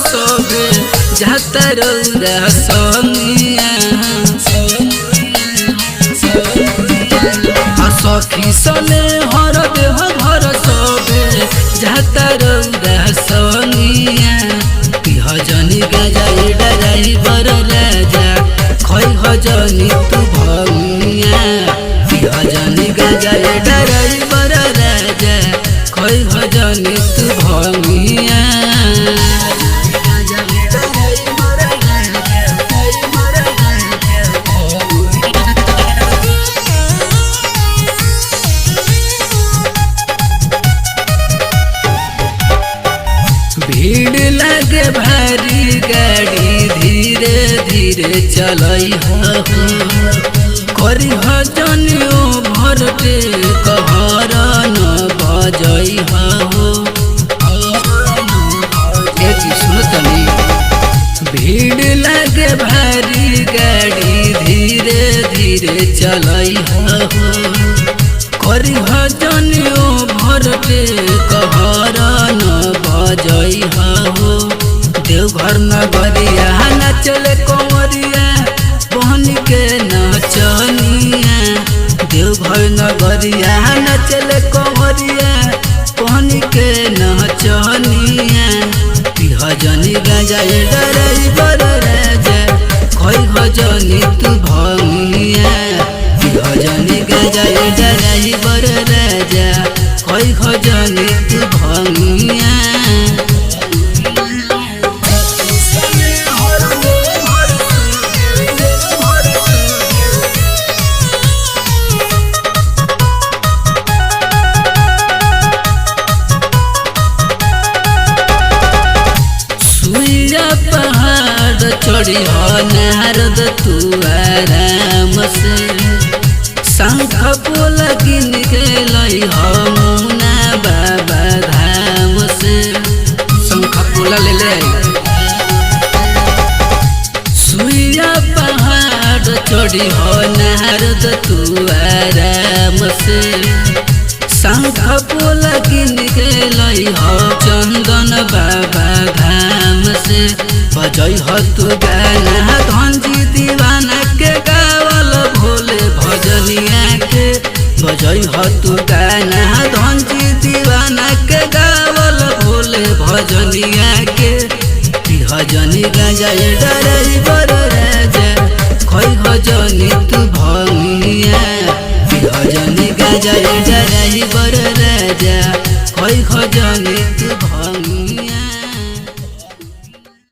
सोभे जाता रौरा सोनिया सखी सने हर देह घर सोभे जाता रौरा सोनिया हजनी गजा डराई बर राजा खै हजनी तू भंगिया हजनी गजा डराई बर राजा खै हजनी तू भंगिया भीड़ लगे भारी गाड़ी धीरे धीरे चलई करी हजनियो भरते कहर न बजई भीड़ लगे भारी गाड़ी धीरे धीरे चलई करी हजनियो भरते कहर न बजई देवघर नगरिया नचले कंवरिया बहन के नचनिया देवघर नगरिया नचले कंवरिया बहन के नचनिया हजनी गजा डराई बर राजा खै हजनी तू भंगिया हजनी गजा डराई बर राजा खै हजनी तू भंगिया पहाड़ चढ़ी हो नारद तू आराम से शंख पोल गिन के लई हो मुना बाबा धाम से शंख पोला ले ले सुइया पहाड़ चढ़ी हो नारद तू आराम से शंख पोल गिन के लई हो चंदन बाबा धाम से बजई हो तू गाना धनजी दीवाना के गावल भोले भजनिया के बजई हो तू गाना धनजी दीवाना के गावल भोले भजनिया के हजनी गजा डराई बर राजा खै हजनी तू भंगिया हजनी गजा डराई बर राजा खै हजनी तू भंगिया।